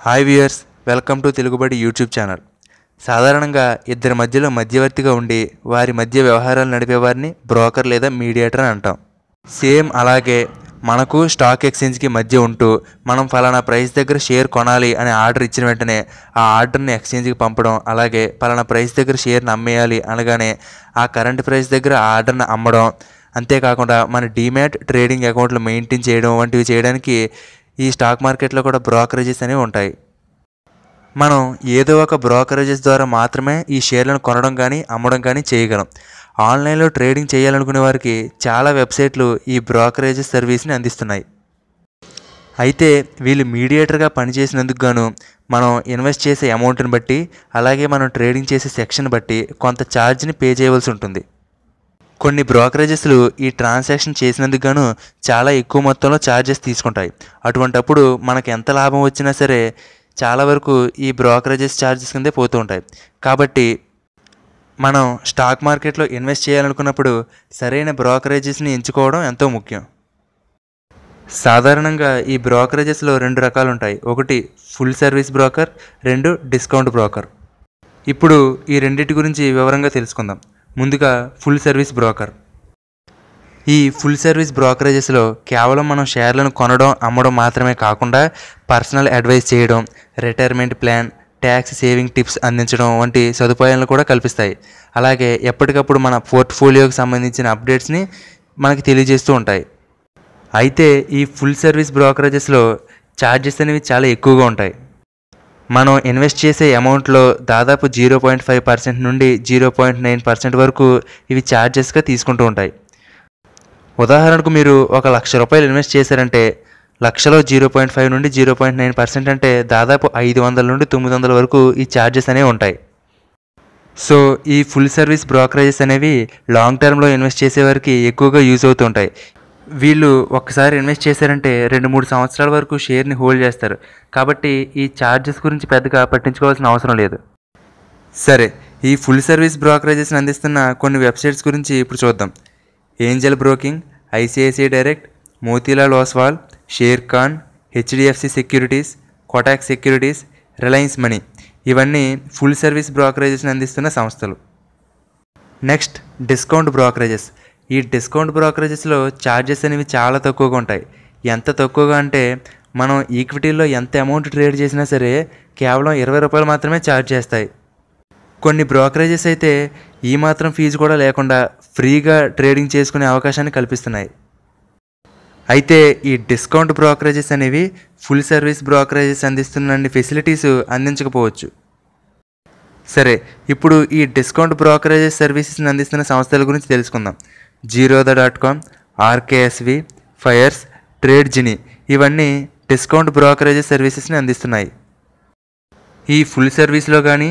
Hi viewers, welcome to Telugubadi YouTube channel. సాధారణంగా ఇద్దరి మధ్యలో మధ్యవర్తిగా ఉండి వారి మధ్య వ్యవహారాలు నడిపేవారిని బ్రోకర్ లేదా మీడియేటర్ అని అంటాం. సేమ్ అలాగే మనకు స్టాక్ ఎక్స్చేంజ్కి మధ్య ఉంటూ మనం ఫలానా ప్రైస్ దగ్గర షేర్ కొనాలి అనే ఆర్డర్ ఇచ్చిన వెంటనే ఆ ఆర్డర్ని ఎక్స్చేంజ్కి పంపడం, అలాగే ఫలానా ప్రైస్ దగ్గర షేర్ని అమ్మేయాలి అనగానే ఆ కరెంట్ ప్రైస్ దగ్గర ఆ ఆర్డర్ని అమ్మడం, అంతేకాకుండా మన డీమ్యాట్ ట్రేడింగ్ అకౌంట్లు మెయింటైన్ చేయడం వంటివి చేయడానికి ఈ స్టాక్ మార్కెట్లో కూడా బ్రోకరేజెస్ అనేవి ఉంటాయి. మనం ఏదో ఒక బ్రోకరేజెస్ ద్వారా మాత్రమే ఈ షేర్లను కొనడం కానీ అమ్మడం కానీ చేయగలం. ఆన్లైన్లో ట్రేడింగ్ చేయాలనుకునే వారికి చాలా వెబ్సైట్లు ఈ బ్రోకరేజెస్ సర్వీస్ని అందిస్తున్నాయి. అయితే వీళ్ళు మీడియేటర్గా పనిచేసినందుకు గాను మనం ఇన్వెస్ట్ చేసే అమౌంట్ని బట్టి, అలాగే మనం ట్రేడింగ్ చేసే సెక్షన్ బట్టి కొంత ఛార్జ్ని పే చేయవలసి ఉంటుంది. కొన్ని బ్రోకరేజెస్లు ఈ ట్రాన్సాక్షన్ చేసినందుకు గాను చాలా ఎక్కువ మొత్తంలో ఛార్జెస్ తీసుకుంటాయి. అటువంటప్పుడు మనకు ఎంత లాభం వచ్చినా సరే చాలా వరకు ఈ బ్రోకరేజెస్ ఛార్జెస్ కిందే పోతూ ఉంటాయి. కాబట్టి మనం స్టాక్ మార్కెట్లో ఇన్వెస్ట్ చేయాలనుకున్నప్పుడు సరైన బ్రోకరేజెస్ని ఎంచుకోవడం ఎంతో ముఖ్యం. సాధారణంగా ఈ బ్రోకరేజెస్లో రెండు రకాలు ఉంటాయి. ఒకటి ఫుల్ సర్వీస్ బ్రోకర్, రెండు డిస్కౌంట్ బ్రోకర్. ఇప్పుడు ఈ రెండింటి గురించి వివరంగా తెలుసుకుందాం. ముందుగా ఫుల్ సర్వీస్ బ్రోకర్. ఈ ఫుల్ సర్వీస్ బ్రోకరేజెస్లో కేవలం మనం షేర్లను కొనడం అమ్మడం మాత్రమే కాకుండా పర్సనల్ అడ్వైస్ చేయడం, retirement plan, tax saving tips అందించడం వంటి సదుపాయాలను కూడా కల్పిస్తాయి. అలాగే ఎప్పటికప్పుడు మన పోర్ట్ఫోలియోకి సంబంధించిన అప్డేట్స్ని మనకి తెలియజేస్తూ ఉంటాయి. అయితే ఈ ఫుల్ సర్వీస్ బ్రోకరేజెస్లో ఛార్జెస్ అనేవి చాలా ఎక్కువగా ఉంటాయి. మనం ఇన్వెస్ట్ చేసే అమౌంట్లో దాదాపు 0.5% నుండి 0.9% వరకు ఇవి ఛార్జెస్గా తీసుకుంటూ ఉంటాయి. ఉదాహరణకు మీరు ₹1,00,000 ఇన్వెస్ట్ చేశారంటే లక్షలో 0.5 నుండి 0.9% అంటే దాదాపు 500 నుండి 900 వరకు ఈ ఛార్జెస్ అనేవి ఉంటాయి. సో ఈ ఫుల్ సర్వీస్ బ్రోకరేజెస్ అనేవి లాంగ్ టర్మ్లో ఇన్వెస్ట్ చేసేవారికి ఎక్కువగా యూజ్ అవుతుంటాయి. వీళ్ళు ఒక్కసారి ఇన్వెస్ట్ చేశారంటే 2-3 సంవత్సరాల వరకు షేర్ని హోల్డ్ చేస్తారు. కాబట్టి ఈ ఛార్జెస్ గురించి పెద్దగా పట్టించుకోవాల్సిన అవసరం లేదు. సరే, ఈ ఫుల్ సర్వీస్ బ్రోకరేజెస్ని అందిస్తున్న కొన్ని వెబ్సైట్స్ గురించి ఇప్పుడు చూద్దాం. Angel broking, ICICI direct, Motilal Oswal, share Khan, HDFC securities, Kotak securities, Reliance money ఇవన్నీ ఫుల్ సర్వీస్ బ్రోకరేజెస్ని అందిస్తున్న సంస్థలు. Next discount brokerages. ఈ డిస్కౌంట్ బ్రోకరేజెస్లో ఛార్జెస్ అనేవి చాలా తక్కువగా ఉంటాయి. ఎంత తక్కువగా అంటే మనం ఈక్విటీల్లో ఎంత అమౌంట్ ట్రేడ్ చేసినా సరే కేవలం ₹20 మాత్రమే ఛార్జ్ చేస్తాయి. కొన్ని బ్రోకరేజెస్ అయితే ఈ మాత్రం ఫీజు కూడా లేకుండా ఫ్రీగా ట్రేడింగ్ చేసుకునే అవకాశాన్ని కల్పిస్తున్నాయి. అయితే ఈ డిస్కౌంట్ బ్రోకరేజెస్ అనేవి ఫుల్ సర్వీస్ బ్రోకరేజెస్ అందిస్తున్న ఫెసిలిటీస్ అందించకపోవచ్చు. సరే, ఇప్పుడు ఈ డిస్కౌంట్ బ్రోకరేజెస్ సర్వీసెస్ని అందిస్తున్న సంస్థల గురించి తెలుసుకుందాం. Zerodha.com, RKSV, ఫైర్స్, ట్రేడ్జిని ఇవన్నీ డిస్కౌంట్ బ్రోకరేజెస్ సర్వీసెస్ని అందిస్తున్నాయి. ఈ ఫుల్ సర్వీస్లో కానీ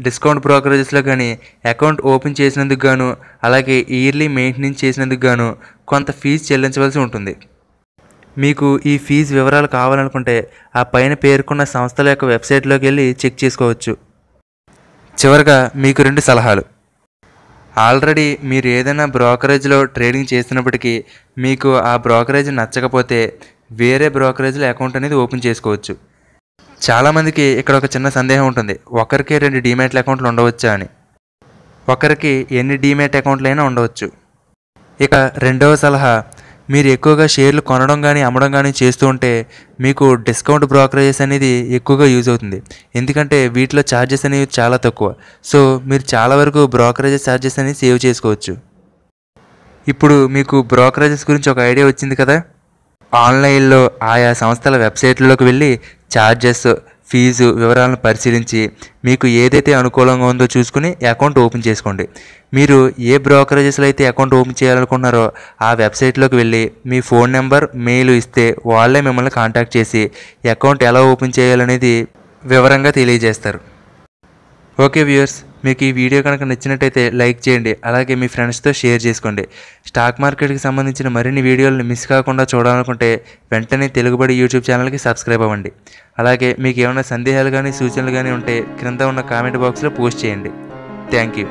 డిస్కౌంట్ బ్రోకరేజెస్లో కానీ అకౌంట్ ఓపెన్ చేసినందుకు గాను, అలాగే ఇయర్లీ మెయింటెనెన్స్ చేసినందుకు గాను కొంత ఫీజు చెల్లించవలసి ఉంటుంది. మీకు ఈ ఫీజు వివరాలు కావాలనుకుంటే ఆ పైన పేర్కొన్న సంస్థల యొక్క వెబ్సైట్లోకి వెళ్ళి చెక్ చేసుకోవచ్చు. చివరగా మీకు 2 సలహాలు. ఆల్రెడీ మీరు ఏదైనా బ్రోకరేజ్లో ట్రేడింగ్ చేస్తున్నప్పటికీ మీకు ఆ బ్రోకరేజ్ నచ్చకపోతే వేరే బ్రోకరేజ్లో అకౌంట్ అనేది ఓపెన్ చేసుకోవచ్చు. చాలామందికి ఇక్కడ ఒక చిన్న సందేహం ఉంటుంది, ఒకరికి 2 డీమ్యాట్ అకౌంట్లు ఉండవచ్చా అని. ఒకరికి ఎన్ని డీమ్యాట్ అకౌంట్లు అయినా ఉండవచ్చు. ఇక రెండవ సలహా, మీరు ఎక్కువగా షేర్లు కొనడం కానీ అమ్మడం కానీ చేస్తూ ఉంటే మీకు డిస్కౌంట్ బ్రోకరేజెస్ అనేది ఎక్కువగా యూజ్ అవుతుంది. ఎందుకంటే వీటిలో ఛార్జెస్ అనేవి చాలా తక్కువ. సో మీరు చాలా వరకు బ్రోకరేజెస్ ఛార్జెస్ అనేవి సేవ్ చేసుకోవచ్చు. ఇప్పుడు మీకు బ్రోకరేజెస్ గురించి ఒక ఐడియా వచ్చింది కదా. ఆన్లైన్లో ఆయా సంస్థల వెబ్సైట్లలోకి వెళ్ళి ఛార్జెస్, ఫీజు వివరాలను పరిశీలించి మీకు ఏదైతే అనుకూలంగా ఉందో చూసుకుని అకౌంట్ ఓపెన్ చేసుకోండి. మీరు ఏ బ్రోకరేజెస్లో అయితే అకౌంట్ ఓపెన్ చేయాలనుకుంటున్నారో ఆ వెబ్సైట్లోకి వెళ్ళి మీ ఫోన్ నెంబర్, మెయిల్ ఇస్తే వాళ్ళే మిమ్మల్ని కాంటాక్ట్ చేసి అకౌంట్ ఎలా ఓపెన్ చేయాలనేది వివరంగా తెలియజేస్తారు. ఓకే వ్యూయర్స్, మీకు ఈ వీడియో కనుక నచ్చినట్టయితే లైక్ చేయండి, అలాగే మీ ఫ్రెండ్స్తో షేర్ చేసుకోండి. స్టాక్ మార్కెట్కి సంబంధించిన మరిన్ని వీడియోలను మిస్ కాకుండా చూడాలనుకుంటే వెంటనే తెలుగుబడి యూట్యూబ్ ఛానల్కి సబ్స్క్రైబ్ అవ్వండి. అలాగే మీకు ఏమైనా సందేహాలు కానీ సూచనలు కానీ ఉంటే క్రింద ఉన్న కామెంట్ బాక్స్లో పోస్ట్ చేయండి. Thank you.